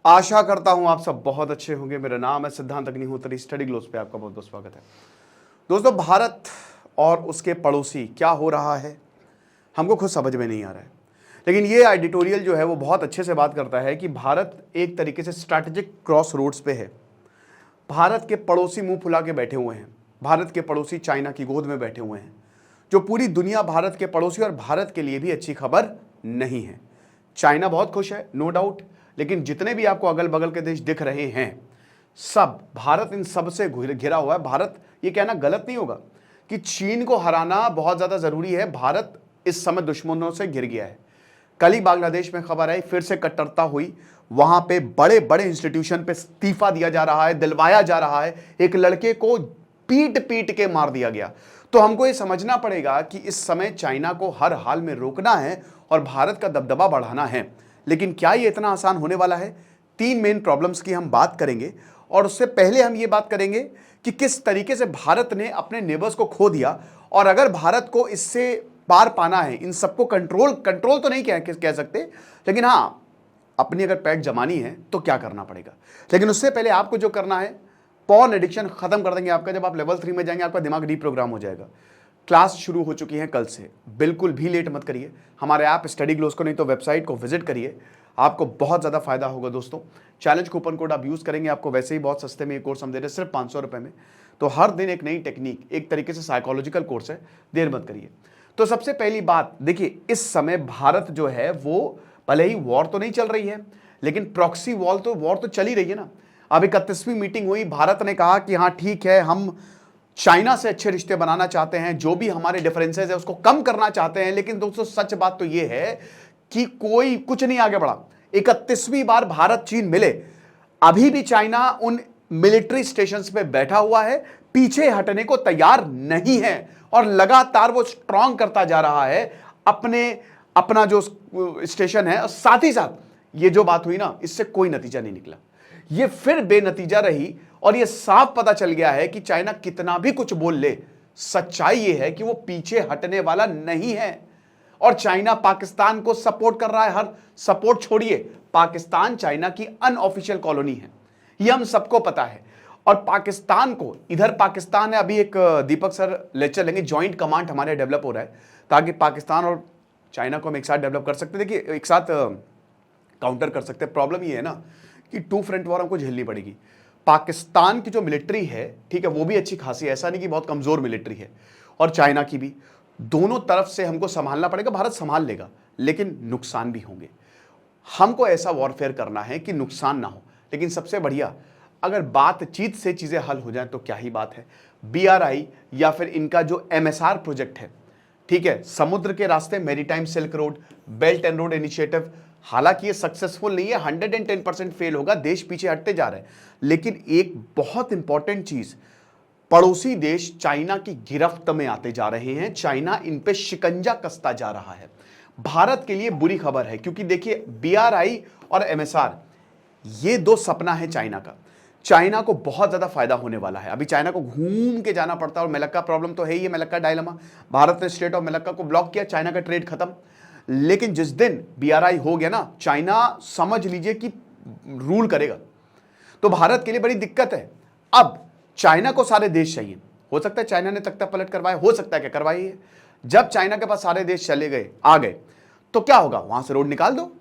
आशा करता हूं आप सब बहुत अच्छे होंगे। मेरा नाम है सिद्धांत अग्निहोत्री। स्टडी ग्लोस पे आपका बहुत बहुत स्वागत है। दोस्तों, भारत और उसके पड़ोसी क्या हो रहा है हमको खुद समझ में नहीं आ रहा है, लेकिन ये एडिटोरियल जो है वो बहुत अच्छे से बात करता है कि भारत एक तरीके से स्ट्रैटेजिक क्रॉस रोड्स पे है। भारत के पड़ोसी मुंह फुला के बैठे हुए हैं। भारत के पड़ोसी चाइना की गोद में बैठे हुए हैं, जो पूरी दुनिया भारत के पड़ोसी और भारत के लिए भी अच्छी खबर नहीं है। चाइना बहुत खुश है, नो डाउट, लेकिन जितने भी आपको अगल बगल के देश दिख रहे हैं सब, भारत इन सब से घिरा हुआ है। भारत, ये कहना गलत नहीं होगा कि चीन को हराना बहुत ज्यादा जरूरी है। भारत इस समय दुश्मनों से घिर गया है। कल ही बांग्लादेश में खबर आई, फिर से कट्टरता हुई। वहां पे बड़े बड़े इंस्टीट्यूशन पे इस्तीफा दिया जा रहा है, दिलवाया जा रहा है। एक लड़के को पीट पीट के मार दिया गया। तो हमको ये समझना पड़ेगा कि इस समय चाइना को हर हाल में रोकना है और भारत का दबदबा बढ़ाना है। लेकिन क्या ये इतना आसान होने वाला है? तीन मेन प्रॉब्लम्स की हम बात करेंगे, और उससे पहले हम ये बात करेंगे कि किस तरीके से भारत ने अपने नेबर्स को खो दिया, और अगर भारत को इससे पार पाना है, इन सबको कंट्रोल तो नहीं कह सकते, लेकिन हाँ, अपनी अगर पैठ जमानी है तो क्या करना पड़ेगा। लेकिन उससे पहले आपको जो करना है, पॉर्न एडिक्शन खत्म कर देंगे आपका। जब आप लेवल 3 में जाएंगे आपका दिमाग डीप्रोग्राम हो जाएगा। क्लास शुरू हो चुकी है कल से, बिल्कुल भी लेट मत करिए। हमारे ऐप स्टडी ग्लोस को नहीं तो वेबसाइट को विजिट करिए, आपको बहुत ज़्यादा फायदा होगा। दोस्तों, चैलेंज कूपन कोड आप यूज़ करेंगे, आपको वैसे ही बहुत सस्ते में ये कोर्स हम दे रहे हैं, सिर्फ 500 रुपये में। तो हर दिन एक नई टेक्निक, एक तरीके से साइकोलॉजिकल कोर्स है, देर मत करिए। तो सबसे पहली बात देखिए, इस समय भारत जो है वो, भले ही वॉर तो नहीं चल रही है, लेकिन प्रॉक्सी वॉर तो चल ही रही है ना। अब 31वीं मीटिंग हुई, भारत ने कहा कि हाँ ठीक है, हम चाइना से अच्छे रिश्ते बनाना चाहते हैं, जो भी हमारे डिफरेंसेस है उसको कम करना चाहते हैं। लेकिन दोस्तों, सच बात तो यह है कि कोई कुछ नहीं आगे बढ़ा। 31वीं बार भारत चीन मिले, अभी भी चाइना उन मिलिट्री स्टेशंस पे बैठा हुआ है, पीछे हटने को तैयार नहीं है, और लगातार वो स्ट्रांग करता जा रहा है अपना जो स्टेशन है। साथ ही साथ ये जो बात हुई ना, इससे कोई नतीजा नहीं निकला, ये फिर बेनतीजा रही। और ये साफ पता चल गया है कि चाइना कितना भी कुछ बोल ले, सच्चाई ये है कि वो पीछे हटने वाला नहीं है। और चाइना पाकिस्तान को सपोर्ट कर रहा है। हर सपोर्ट छोड़िए, पाकिस्तान चाइना की अनऑफिशियल कॉलोनी है, ये हम सबको पता है। और पाकिस्तान को, इधर पाकिस्तान है, अभी एक दीपक सर लेक्चर लेंगे, ज्वाइंट कमांड हमारे डेवलप हो रहा है, ताकि पाकिस्तान और चाइना को हम एक साथ डेवलप कर सकते। देखिए, एक साथ काउंटर कर सकते हैं। प्रॉब्लम ये है ना कि टू फ्रंट वॉर हमको झेलनी पड़ेगी। पाकिस्तान की जो मिलिट्री है, ठीक है, वो भी अच्छी खासी है, ऐसा नहीं कि बहुत कमजोर मिलिट्री है, और चाइना की भी। दोनों तरफ से हमको संभालना पड़ेगा। भारत संभाल लेगा, लेकिन नुकसान भी होंगे। हमको ऐसा वॉरफेयर करना है कि नुकसान ना हो। लेकिन सबसे बढ़िया, अगर बातचीत से चीजें हल हो जाए तो क्या ही बात है। BRI या फिर इनका जो MSR प्रोजेक्ट है, ठीक है, समुद्र के रास्ते maritime silk road, belt and road initiative, हालांकि ये सक्सेसफुल नहीं है, 110% फेल होगा, देश पीछे हटते जा रहे हैं। लेकिन एक बहुत इंपॉर्टेंट चीज, पड़ोसी देश चाइना की गिरफ्त में आते जा रहे हैं। चाइना इन पे शिकंजा कसता जा रहा है। भारत के लिए बुरी खबर है, क्योंकि देखिए, BRI और MSR, ये दो सपना है चाइना का। चाइना को बहुत ज्यादा फायदा होने वाला है। अभी चाइना को घूम के जाना पड़ता है, और मलक्का प्रॉब्लम तो है ही, मलक्का डायलेमा। भारत ने स्ट्रेट ऑफ मलक्का को ब्लॉक किया, चाइना का ट्रेड खत्म। लेकिन जिस दिन BRI हो गया ना, चाइना समझ लीजिए कि रूल करेगा। तो भारत के लिए बड़ी दिक्कत है। अब चाइना को सारे देश चाहिए। हो सकता है चाइना ने तख्ता पलट करवाया, हो सकता है क्या करवाई है। जब चाइना के पास सारे देश चले गए, आ गए, तो क्या होगा, वहां से रोड निकाल दो।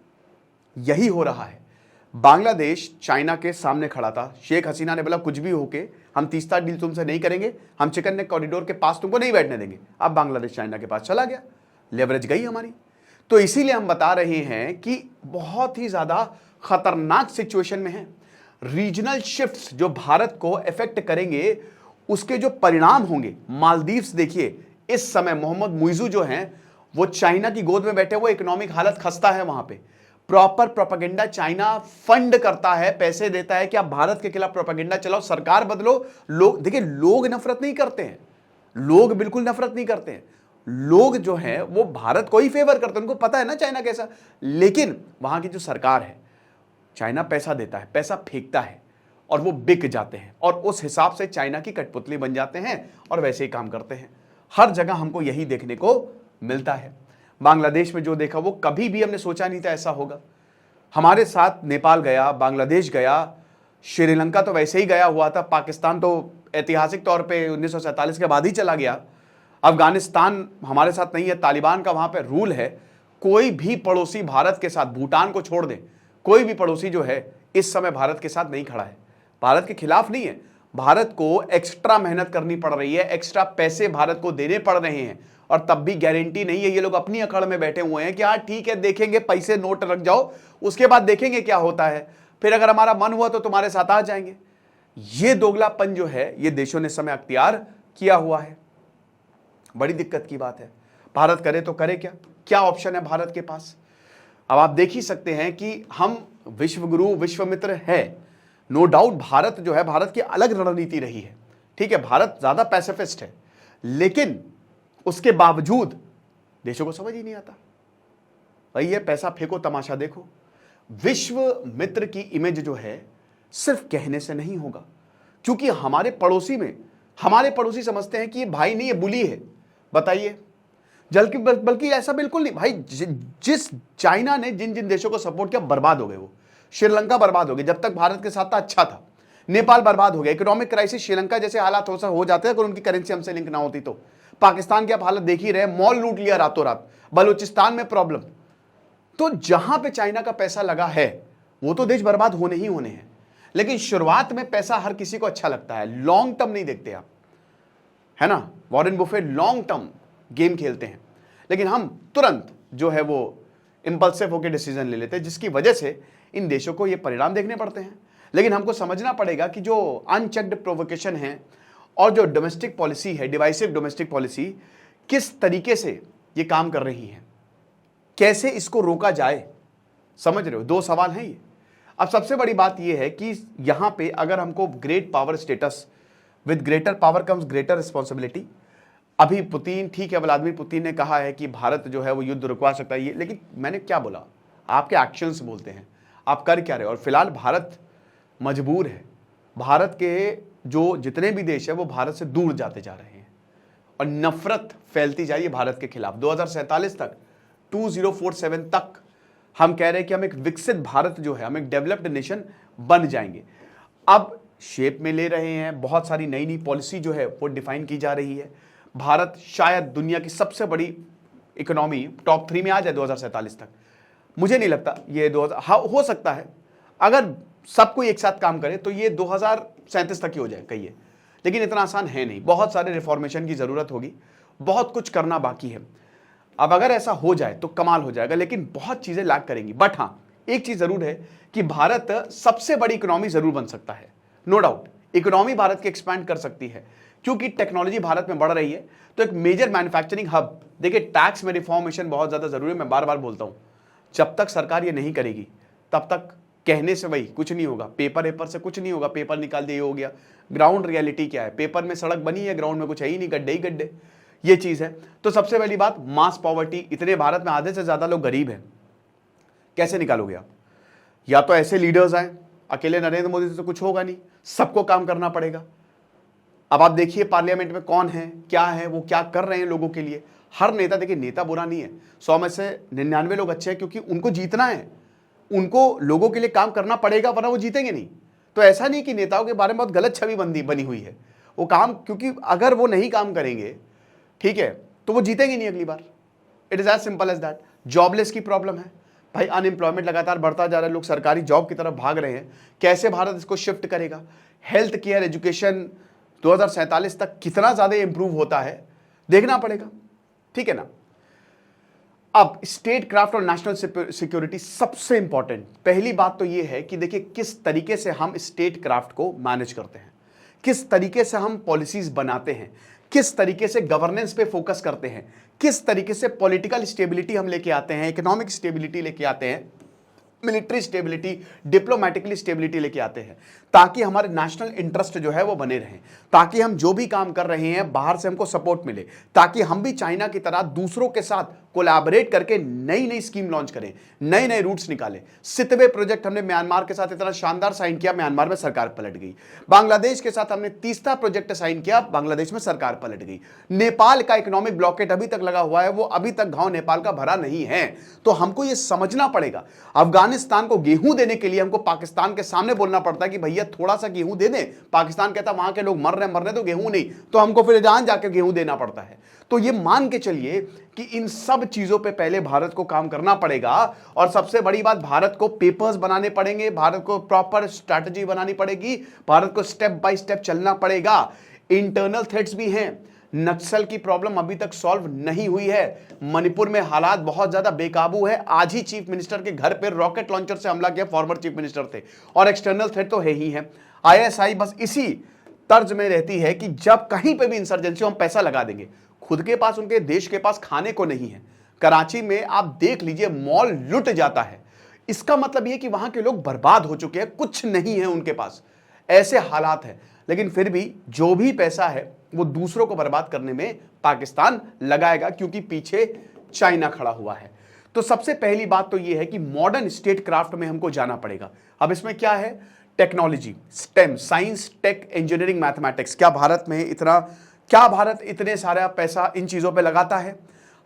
यही हो रहा है। बांग्लादेश चाइना के सामने खड़ा था, शेख हसीना ने बोला कुछ भी होके हम तीस्ता डील तुमसे नहीं करेंगे, हम चिकन नेक कॉरिडोर के पास तुमको नहीं बैठने देंगे। अब बांग्लादेश चाइना के पास चला गया, लेवरेज गई हमारी। तो इसीलिए हम बता रहे हैं कि बहुत ही ज्यादा खतरनाक सिचुएशन में है। रीजनल शिफ्ट्स जो भारत को इफेक्ट करेंगे, उसके जो परिणाम होंगे, मालदीव्स देखिए, इस समय मोहम्मद मुइजू जो हैं, वो चाइना की गोद में बैठे हुए, इकोनॉमिक हालत खस्ता है वहां पे। प्रॉपर प्रोपेगेंडा चाइना फंड करता है, पैसे देता है कि आप भारत के खिलाफ प्रोपेगेंडा चलाओ, सरकार बदलो। लोग देखिए, लोग नफरत नहीं करते हैं, लोग बिल्कुल नफरत नहीं करते हैं। लोग जो हैं वो भारत को ही फेवर करते हैं, उनको पता है ना चाइना कैसा। लेकिन वहां की जो सरकार है, चाइना पैसा देता है, पैसा फेंकता है, और वो बिक जाते हैं, और उस हिसाब से चाइना की कठपुतली बन जाते हैं, और वैसे ही काम करते हैं। हर जगह हमको यही देखने को मिलता है। बांग्लादेश में जो देखा, वो कभी भी हमने सोचा नहीं था ऐसा होगा। हमारे साथ नेपाल गया, बांग्लादेश गया, श्रीलंका तो वैसे ही गया हुआ था, पाकिस्तान तो ऐतिहासिक तौर पे 1947 के बाद ही चला गया, अफगानिस्तान हमारे साथ नहीं है, तालिबान का वहां पे रूल है। कोई भी पड़ोसी भारत के साथ, भूटान को छोड़ दें, कोई भी पड़ोसी जो है इस समय भारत के साथ नहीं खड़ा है, भारत के खिलाफ नहीं है। भारत को एक्स्ट्रा मेहनत करनी पड़ रही है, एक्स्ट्रा पैसे भारत को देने पड़ रहे हैं, और तब भी गारंटी नहीं है। ये लोग अपनी अकड़ में बैठे हुए हैं कि हाँ ठीक है, देखेंगे, पैसे नोट रख जाओ, उसके बाद देखेंगे क्या होता है, फिर अगर हमारा मन हुआ तो तुम्हारे साथ आ जाएंगे। ये दोगलापन जो है ये देशों ने समय अख्तियार किया हुआ है। बड़ी दिक्कत की बात है। भारत करे तो करे क्या, क्या ऑप्शन है भारत के पास? अब आप देख ही सकते हैं कि हम विश्वगुरु विश्वमित्र है, नो डाउट। भारत जो है, भारत की अलग रणनीति रही है, ठीक है, भारत ज्यादा पैसिफिस्ट है, लेकिन उसके बावजूद देशों को समझ ही नहीं आता। वही है, पैसा फेंको तमाशा देखो। विश्व मित्र की इमेज जो है सिर्फ कहने से नहीं होगा, क्योंकि हमारे पड़ोसी में, हमारे पड़ोसी समझते हैं कि ये भाई नहीं, ये बुली है। बताइए, बल्कि ऐसा बिल्कुल नहीं भाई। जिस चाइना ने जिन जिन देशों को सपोर्ट किया, बर्बाद हो गए वो। श्रीलंका बर्बाद हो गई, जब तक भारत के साथ था अच्छा था। नेपाल बर्बाद हो गया, इकोनॉमिक क्राइसिस, श्रीलंका जैसे हालात हो जाते हैं अगर उनकी करेंसी हमसे लिंक ना होती तो। पाकिस्तान की आप हालत देख ही रहे, मॉल लूट लिया रातों रात, बलूचिस्तान में प्रॉब्लम। तो जहां पे चाइना का पैसा लगा है वो तो देश बर्बाद होने ही होने हैं। लेकिन शुरुआत में पैसा हर किसी को अच्छा लगता है, लॉन्ग टर्म नहीं देखते आप, है ना। Warren Buffett long term game खेलते हैं, लेकिन हम तुरंत जो है वो इंपल्सिव होकर डिसीजन ले लेते हैं, जिसकी वजह से इन देशों को ये परिणाम देखने पड़ते हैं। लेकिन हमको समझना पड़ेगा कि जो अनचेक्ड प्रोवोकेशन है और जो डोमेस्टिक पॉलिसी है, डिवाइसिव डोमेस्टिक पॉलिसी, किस तरीके से ये काम कर रही है, कैसे इसको रोका जाए। समझ रहे हो, दो सवाल हैं ये। अब सबसे बड़ी बात ये है कि यहां पे अगर हमको great power status, with greater power comes greater responsibility. अभी पुतिन, ठीक है, व्लादिमीर पुतिन ने कहा है कि भारत जो है वो युद्ध रुकवा सकता है, ये, लेकिन मैंने क्या बोला, आपके एक्शंस बोलते हैं, आप कर क्या रहे हो। और फिलहाल भारत मजबूर है, भारत के जो जितने भी देश है वो भारत से दूर जाते जा रहे हैं और नफरत फैलती जा रही है भारत के खिलाफ। 2047 तक, 2047 तक हम कह रहे हैं कि हम एक विकसित भारत जो है, हम एक डेवलप्ड नेशन बन जाएंगे। अब शेप में ले रहे हैं, बहुत सारी नई नई पॉलिसी जो है वो डिफाइन की जा रही है। भारत शायद दुनिया की सबसे बड़ी इकोनॉमी, टॉप 3 में आ जाए 2047 तक। मुझे नहीं लगता ये 2000 हो सकता है, अगर सब कोई एक साथ काम करे तो ये 2037 तक ही हो जाए कहिए, लेकिन इतना आसान है नहीं। बहुत सारे रिफॉर्मेशन की जरूरत होगी, बहुत कुछ करना बाकी है। अब अगर ऐसा हो जाए तो कमाल हो जाएगा, लेकिन बहुत चीजें लैग करेंगी। बट हाँ, एक चीज जरूर है कि भारत सबसे बड़ी इकोनॉमी जरूर बन सकता है, नो डाउट। इकोनॉमी भारत की एक्सपैंड कर सकती है, क्योंकि टेक्नोलॉजी भारत में बढ़ रही है। तो एक मेजर मैन्युफैक्चरिंग हब, देखिए टैक्स में रिफॉर्मेशन बहुत ज्यादा जरूरी है। मैं बार बार बोलता हूं, जब तक सरकार ये नहीं करेगी तब तक कहने से वही कुछ नहीं होगा, पेपर से कुछ नहीं होगा। पेपर निकाल दिए हो गया, ग्राउंड रियलिटी क्या है, पेपर में सड़क बनी है, ग्राउंड में कुछ है ही नहीं, गड्ढे ही गड्ढे, ये चीज है। तो सबसे पहली बात, मास पॉवर्टी, इतने भारत में आधे से ज्यादा लोग गरीब हैं, कैसे निकालोगे आप? या तो ऐसे लीडर्स आए, अकेले नरेंद्र मोदी से तो कुछ होगा नहीं, सबको काम करना पड़ेगा। अब आप देखिए पार्लियामेंट में कौन है, क्या है, वो क्या कर रहे हैं लोगों के लिए। हर नेता, देखिए नेता बुरा नहीं है, 100 में से 99 लोग अच्छे हैं, क्योंकि उनको जीतना है, उनको लोगों के लिए काम करना पड़ेगा, वरना वो जीतेंगे नहीं। तो ऐसा नहीं कि नेताओं के बारे में बहुत गलत छवि बनी हुई है, वो काम, क्योंकि अगर वो नहीं काम करेंगे, ठीक है, तो वो जीतेंगे नहीं अगली बार। It is as simple as that. Jobless की प्रॉब्लम है भाई, अनएम्प्लॉयमेंट लगातार बढ़ता जा रहा है, लोग सरकारी जॉब की तरफ भाग रहे हैं। कैसे भारत इसको शिफ्ट करेगा? हेल्थ केयर, एजुकेशन 2047 तक कितना ज्यादा इंप्रूव होता है देखना पड़ेगा, ठीक है ना। अब स्टेट क्राफ्ट और नेशनल सिक्योरिटी सबसे इंपॉर्टेंट। पहली बात तो यह है कि देखिए किस तरीके से हम स्टेट क्राफ्ट को मैनेज करते हैं, किस तरीके से हम पॉलिसीज बनाते हैं, किस तरीके से गवर्नेंस पे फोकस करते हैं, किस तरीके से पॉलिटिकल स्टेबिलिटी हम लेके आते हैं, इकोनॉमिक स्टेबिलिटी लेके आते हैं, मिलिट्री स्टेबिलिटी, डिप्लोमेटिकली स्टेबिलिटी लेके आते हैं, ताकि हमारे नेशनल इंटरेस्ट जो है वो बने रहें, ताकि हम जो भी काम कर रहे हैं बाहर से हमको सपोर्ट मिले, ताकि हम भी चाइना की तरह दूसरों के साथ कोलैबोरेट करके नई नई स्कीम लॉन्च करें, नए नए रूट्स निकालें। सितवे प्रोजेक्ट हमने म्यांमार के साथ इतना शानदार साइन किया, म्यांमार में सरकार पलट गई। बांग्लादेश के साथ हमने तीसरा प्रोजेक्ट साइन किया, बांग्लादेश में सरकार पलट गई। नेपाल का इकोनॉमिक ब्लॉकेट अभी तक लगा हुआ है, वो अभी तक घाव नेपाल का भरा नहीं है। तो हमको ये समझना पड़ेगा, अफगानिस्तान को गेहूं देने के लिए हमको पाकिस्तान के सामने बोलना पड़ता है कि भैया थोड़ा सा गेहूं दे दें। पाकिस्तान कहता वहां के लोग मर रहे तो गेहूं नहीं, तो हमको फिर ईरान जाकर गेहूं देना पड़ता है। तो ये मान के चलिए कि इन सब चीजों पे पहले भारत को काम करना पड़ेगा। और सबसे बड़ी बात, भारत को पेपर्स बनाने पड़ेंगे, भारत को प्रॉपर स्ट्रैटेजी बनानी पड़ेगी, भारत को स्टेप बाय स्टेप चलना पड़ेगा। इंटरनल थ्रेट्स भी हैं, नक्सल की प्रॉब्लम अभी तक सॉल्व नहीं हुई है, मणिपुर में हालात बहुत ज्यादा बेकाबू है। आज ही चीफ मिनिस्टर के घर पर रॉकेट लॉन्चर से हमला किया, फॉर्मर चीफ मिनिस्टर थे। और एक्सटर्नल थ्रेट तो है ही है। ISI बस इसी तर्ज में रहती है कि जब कहीं पे भी इंसर्जेंसी, हम पैसा लगा देंगे। खुद के पास, उनके देश के पास खाने को नहीं है। कराची में आप देख लीजिए, मॉल लुट जाता है। इसका मतलब यह कि वहां के लोग बर्बाद हो चुके हैं, कुछ नहीं है उनके पास, ऐसे हालात हैं। लेकिन फिर भी जो भी पैसा है वो दूसरों को बर्बाद करने में पाकिस्तान लगाएगा, क्योंकि पीछे चाइना खड़ा हुआ है। तो सबसे पहली बात तो यह है कि मॉडर्न स्टेट क्राफ्ट में हमको जाना पड़ेगा। अब इसमें क्या है? Technology, STEM, science, tech, engineering, mathematics. क्या भारत इतने सारा पैसा इन चीजों पे लगाता है?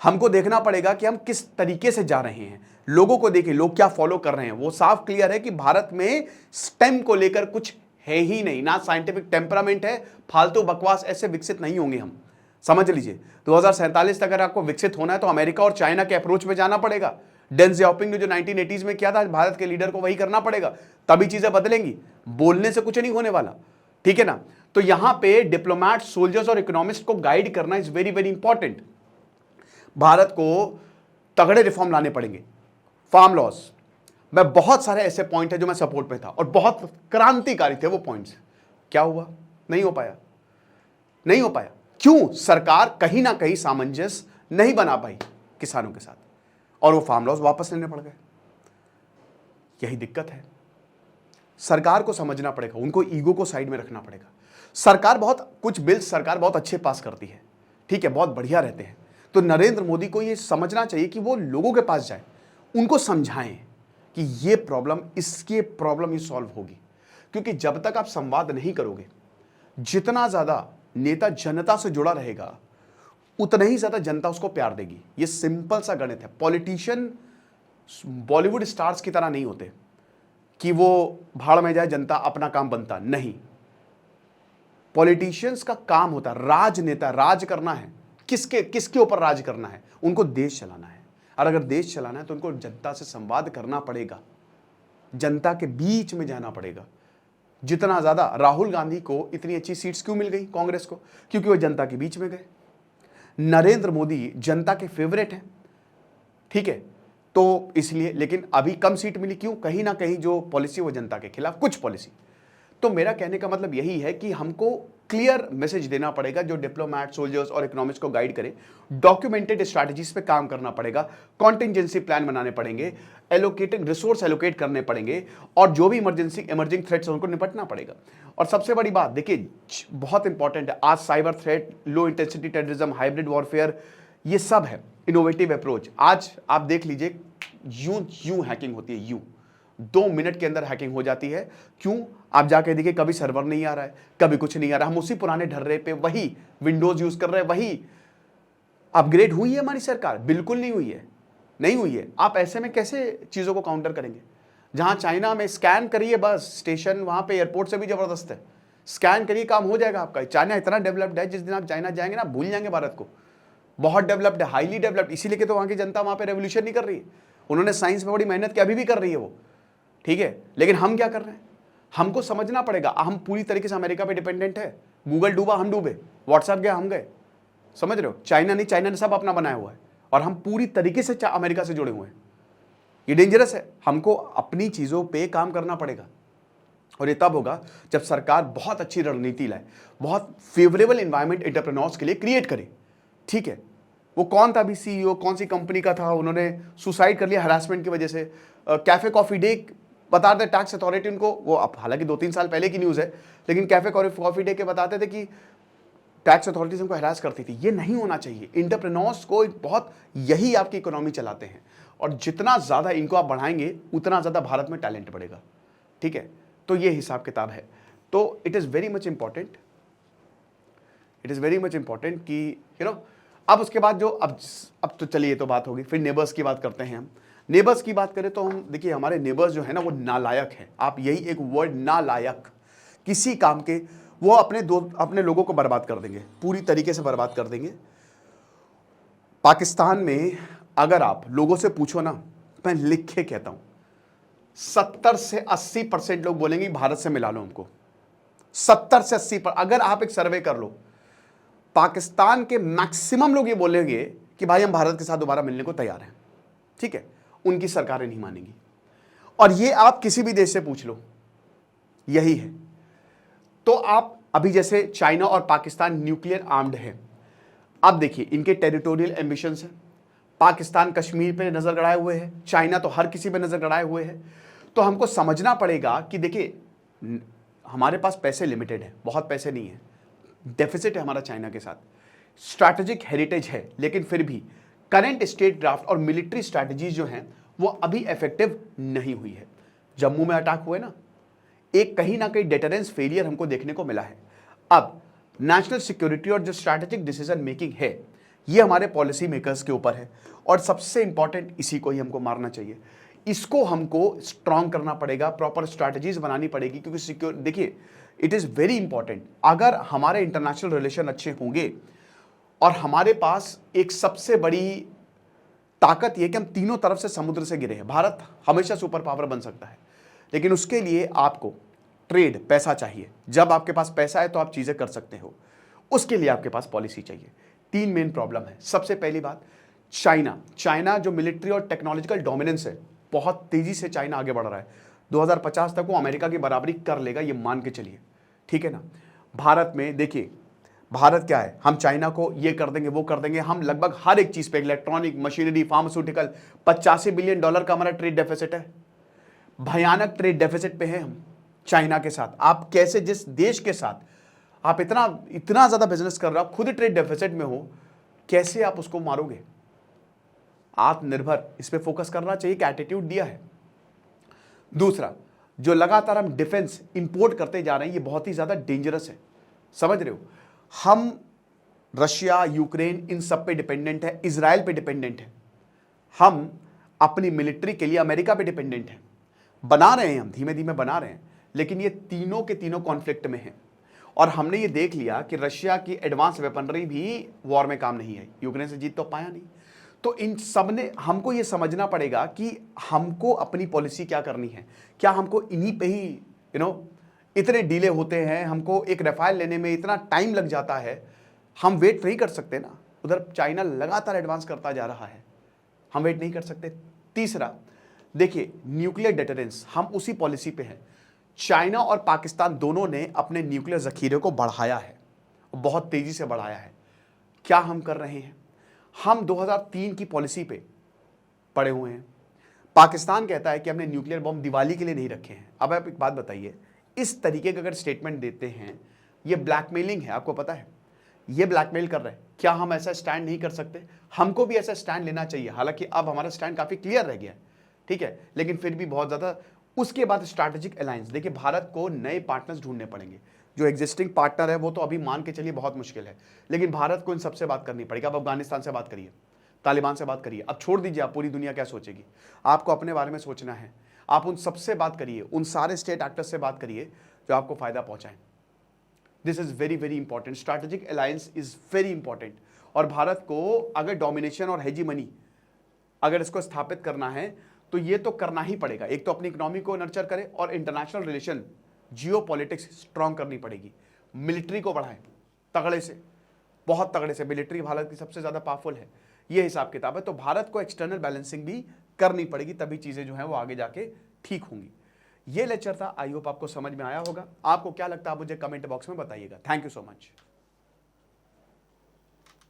हमको देखना पड़ेगा कि हम किस तरीके से जा रहे हैं। लोगों को देखिए, लोग क्या फॉलो कर रहे हैं। वो साफ क्लियर है कि भारत में स्टेम को लेकर कुछ है ही नहीं, ना साइंटिफिक टेम्परामेंट है। फालतू बकवास ऐसे विकसित नहीं होंगे हम, समझ लीजिए। 2047 तक अगर आपको विकसित होना है तो अमेरिका और चाइना के अप्रोच में जाना पड़ेगा। डेन जियाओपिंग ने जो 1980s में किया था, भारत के लीडर को वही करना पड़ेगा, तभी चीजें बदलेंगी। बोलने से कुछ नहीं होने वाला, ठीक है ना। तो यहां पे डिप्लोमैट, सोल्जर्स और इकोनॉमिस्ट को गाइड करना is very very important. Bharat को तगड़े रिफॉर्म लाने पड़ेंगे। फार्म लॉज में बहुत सारे ऐसे पॉइंट है जो मैं सपोर्ट में था और बहुत क्रांतिकारी थे वो पॉइंट्स। क्या हुआ? नहीं हो पाया। क्यों? सरकार कहीं ना कहीं सामंजस्य नहीं बना पाई किसानों के साथ, और वो फार्म लॉज वापस लेने पड़ गए। यही दिक्कत है। सरकार को समझना पड़ेगा, उनको ईगो को साइड में रखना पड़ेगा। सरकार बहुत अच्छे पास करती है, ठीक है, बहुत बढ़िया रहते हैं। तो नरेंद्र मोदी को ये समझना चाहिए कि वो लोगों के पास जाए, उनको समझाएं कि ये प्रॉब्लम ही सॉल्व होगी। क्योंकि जब तक आप संवाद नहीं करोगे, जितना ज्यादा नेता जनता से जुड़ा रहेगा, उतना ही ज्यादा जनता उसको प्यार देगी। ये सिंपल सा गणित है। पॉलिटिशियन बॉलीवुड स्टार्स की तरह नहीं होते कि वो भाड़ में जाए जनता अपना काम बनता नहीं। पॉलिटिशियंस का काम होता है, राजनेता, राज करना है। किसके ऊपर राज करना है? उनको देश चलाना है। और अगर देश चलाना है तो उनको जनता से संवाद करना पड़ेगा, जनता के बीच में जाना पड़ेगा। जितना ज्यादा राहुल गांधी को इतनी अच्छी सीट्स क्यों मिल गई कांग्रेस को? क्योंकि वो जनता के बीच में गए। नरेंद्र मोदी जनता के फेवरेट हैं, ठीक है, तो इसलिए। लेकिन अभी कम सीट मिली, क्यों? कहीं ना कहीं जो पॉलिसी वो जनता के खिलाफ कुछ पॉलिसी। तो मेरा कहने का मतलब यही है कि हमको क्लियर मैसेज देना पड़ेगा जो डिप्लोमैट, सोल्जर्स और इकोनॉमिस्ट को गाइड करे। डॉक्यूमेंटेड स्ट्रैटेजीज पे काम करना पड़ेगा, कॉन्टिंजेंसी प्लान बनाने पड़ेंगे, रिसोर्स एलोकेट करने पड़ेंगे, और जो भी इमर्जिंग थ्रेट्स उनको निपटना पड़ेगा। और सबसे बड़ी बात देखिए, बहुत इंपॉर्टेंट है, आज cyber threat, low intensity terrorism, hybrid warfare, ये सब है इनोवेटिव अप्रोच। आज आप देख लीजिए, यूं हैकिंग होती है, यूं 2 मिनट के अंदर हैकिंग हो जाती है। क्यों? आप जाके देखिए, कभी सर्वर नहीं आ रहा है, कभी कुछ नहीं आ रहा। हम उसी पुराने ढर्रे पे वही विंडोज यूज कर रहे हैं, वही। अपग्रेड हुई है हमारी सरकार? बिल्कुल नहीं हुई है। आप ऐसे में कैसे चीजों को काउंटर करेंगे? जहां चाइना में स्कैन करिए, बस स्टेशन, वहां पे एयरपोर्ट से भी जबरदस्त है, स्कैन करिए, काम हो जाएगा आपका। चाइना इतना डेवलप्ड है, जिस दिन आप चाइना जाएंगे ना, भूल जाएंगे भारत को। बहुत डेवलप्ड है, हाईली डेवलप्ड। इसीलिए तो वहां की जनता वहां पे रेवोल्यूशन नहीं कर रही है। उन्होंने साइंस में बड़ी मेहनत की, अभी भी कर रही है वो, ठीक है। लेकिन हम क्या कर रहे हैं? हमको समझना पड़ेगा। हम पूरी तरीके से अमेरिका पे डिपेंडेंट है। गूगल डूबा, हम डूबे। व्हाट्सएप गया, हम गए। समझ रहे हो? चाइना नहीं, चाइना ने सब अपना बनाया हुआ है, और हम पूरी तरीके से अमेरिका से जुड़े हुए हैं। ये डेंजरस है। हमको अपनी चीजों पे काम करना पड़ेगा, और ये तब होगा जब सरकार बहुत अच्छी रणनीति लाए, बहुत फेवरेबल एनवायरनमेंट एंटरप्रेन्योर्स के लिए क्रिएट करे, ठीक है। वो कौन था अभी CEO, कौन सी कंपनी का था, उन्होंने सुसाइड कर लिया हरासमेंट की वजह से। कैफे कॉफी डे बता रहे, टैक्स अथॉरिटी उनको, वो अब हालांकि 2-3 साल पहले की न्यूज़ है, लेकिन कैफे कॉफी डे के बताते थे कि टैक्स अथॉरिटीज हमको हरास करती थी, ये नहीं होना चाहिए। एंटरप्रेन्योर्स को बहुत, यही आपकी इकोनॉमी चलाते हैं, और जितना ज़्यादा इनको आप बढ़ाएंगे उतना ज़्यादा भारत में टैलेंट बढ़ेगा, ठीक है। तो ये हिसाब किताब है। तो it is very much important, it is very much important कि अब उसके बाद जो अब तो चलिए, तो बात होगी, फिर नेबर्स की बात करते हैं। हम नेबर्स की बात करें तो हम देखिए, हमारे नेबर्स जो है ना वो नालायक है। आप यही एक वर्ड, नालायक, किसी काम के, वो अपने लोगों को बर्बाद कर देंगे, पूरी तरीके से बर्बाद कर देंगे। पाकिस्तान में अगर आप लोगों से पूछो ना, मैं लिख के कहता हूं 70 से 80% लोग बोलेंगे भारत से मिला लो हमको। 70 से 80 पर अगर आप एक सर्वे कर लो, पाकिस्तान के मैक्सिमम लोग ये बोलेंगे कि भाई हम भारत के साथ दोबारा मिलने को तैयार हैं, ठीक है। उनकी सरकारें नहीं मानेंगी, और ये आप किसी भी देश से पूछ लो, यही है। तो आप अभी जैसे चाइना और पाकिस्तान न्यूक्लियर आर्म्ड है, अब देखिए इनके टेरिटोरियल एम्बिशंस है। पाकिस्तान कश्मीर पे नजर गड़ाए हुए है, चाइना तो हर किसी पे नजर गड़ाए हुए है। तो हमको समझना पड़ेगा कि देखिए हमारे पास पैसे लिमिटेड है, बहुत पैसे नहीं है, डेफिसिट है हमारा चाइना के साथ, स्ट्रैटेजिक हेरिटेज है, लेकिन फिर भी करंट स्टेट ड्राफ्ट और मिलिट्री स्ट्रैटेजीज जो हैं वो अभी इफेक्टिव नहीं हुई है। जम्मू में अटैक हुए ना, एक कहीं ना कहीं डेटरेंस फेलियर हमको देखने को मिला है। अब नेशनल सिक्योरिटी और जो स्ट्रैटेजिक डिसीजन मेकिंग है, ये हमारे पॉलिसी मेकर्स के ऊपर है, और सबसे इंपॉर्टेंट इसी को ही हमको मारना चाहिए। इसको हमको स्ट्रांग करना पड़ेगा, प्रॉपर स्ट्रैटेजीज बनानी पड़ेगी, क्योंकि देखिए इट इज़ वेरी इंपॉर्टेंट। अगर हमारे इंटरनेशनल रिलेशन अच्छे होंगे, और हमारे पास एक सबसे बड़ी ताकत यह कि हम तीनों तरफ से समुद्र से घिरे हैं, भारत हमेशा सुपर पावर बन सकता है, लेकिन उसके लिए आपको ट्रेड, पैसा चाहिए। जब आपके पास पैसा है तो आप चीज़ें कर सकते हो, उसके लिए आपके पास पॉलिसी चाहिए। 3 मेन प्रॉब्लम है। सबसे पहली बात, चाइना जो मिलिट्री और टेक्नोलॉजिकल डोमिनेंस है, बहुत तेजी से चाइना आगे बढ़ रहा है। 2050 तक वो अमेरिका की बराबरी कर लेगा, ये मान के चलिए, ठीक है ना। भारत में देखिए, भारत क्या है, हम चाइना को ये कर देंगे वो कर देंगे, हम लगभग हर एक चीज पे, electronic, machinery, pharmaceutical, 85 billion dollar का हमारा ट्रेड डेफिसिट है। भयानक ट्रेड डेफिसिट पे है हम चाइना के साथ। आप कैसे, जिस देश के साथ आप इतना ज्यादा बिजनेस कर रहे हो, खुद ट्रेड डेफिसिट में हो, कैसे आप उसको मारोगे? आत्मनिर्भर, इस पे फोकस करना चाहिए कि एटीट्यूड दिया है। दूसरा, जो लगातार हम डिफेंस इंपोर्ट करते जा रहे हैं, ये बहुत ही ज्यादा डेंजरस है, समझ रहे हो। हम रशिया, यूक्रेन, इन सब पे डिपेंडेंट है, इजराइल पे डिपेंडेंट है, हम अपनी मिलिट्री के लिए अमेरिका पे डिपेंडेंट है। बना रहे हैं हम, धीमे धीमे बना रहे हैं, लेकिन ये तीनों के तीनों कॉन्फ्लिक्ट में हैं। और हमने ये देख लिया कि रशिया की एडवांस वेपनरी भी वॉर में काम नहीं आई, यूक्रेन से जीत तो पाया नहीं। तो इन सब ने, हमको ये समझना पड़ेगा कि हमको अपनी पॉलिसी क्या करनी है। क्या हमको इन्हीं पे ही इतने डीले होते हैं, हमको एक रफाल लेने में इतना टाइम लग जाता है, हम वेट नहीं कर सकते ना। उधर चाइना लगातार एडवांस करता जा रहा है, हम वेट नहीं कर सकते। तीसरा, देखिए न्यूक्लियर डेटरेंस, हम उसी पॉलिसी पे हैं। चाइना और पाकिस्तान दोनों ने अपने न्यूक्लियर जखीरे को बढ़ाया है, बहुत तेजी से बढ़ाया है। क्या हम कर रहे हैं? हम 2003 की पॉलिसी पे पड़े हुए हैं। पाकिस्तान कहता है कि हमने न्यूक्लियर बॉम्ब दिवाली के लिए नहीं रखे हैं। अब आप एक बात बताइए, इस तरीके का अगर स्टेटमेंट देते हैं, ये ब्लैकमेलिंग है, आपको पता है, ये ब्लैकमेल कर रहे हैं। क्या हम ऐसा स्टैंड नहीं कर सकते? हमको भी ऐसा स्टैंड लेना चाहिए। हालांकि अब हमारा स्टैंड काफी क्लियर रह गया है, ठीक है, लेकिन फिर भी बहुत ज्यादा। उसके बाद स्ट्रैटेजिक अलायंस, देखिए भारत को नए पार्टनर्स ढूंढने पड़ेंगे। जो एग्जिस्टिंग पार्टनर है वो तो अभी मान के चलिए बहुत मुश्किल है, लेकिन भारत को इन सबसे बात करनी पड़ेगी। अब अफगानिस्तान से बात करिए, तालिबान से बात करिए, अब छोड़ दीजिए आप पूरी दुनिया क्या सोचेगी, आपको अपने बारे में सोचना है। आप उन सबसे बात करिए, उन सारे स्टेट एक्टर्स से बात करिए जो आपको फायदा पहुंचाएं। This is very very important, strategic alliance is very important. और भारत को अगर डोमिनेशन और हेजीमनी अगर इसको स्थापित करना है तो ये तो करना ही पड़ेगा। एक तो अपनी इकोनॉमी को नर्चर करे, और इंटरनेशनल रिलेशन, जियो पॉलिटिक्स स्ट्रॉन्ग करनी पड़ेगी। मिलिट्री को बढ़ाएं तगड़े से, बहुत तगड़े से। मिलिट्री भारत की सबसे ज्यादा पावरफुल है, ये हिसाब किताब है। तो भारत को एक्सटर्नल बैलेंसिंग भी करनी पड़ेगी, तभी चीजें जो है वो आगे जाके ठीक होंगी। ये लेक्चर था, आई होप आपको समझ में आया होगा। आपको क्या लगता है आप मुझे कमेंट बॉक्स में बताइएगा। Thank you so much.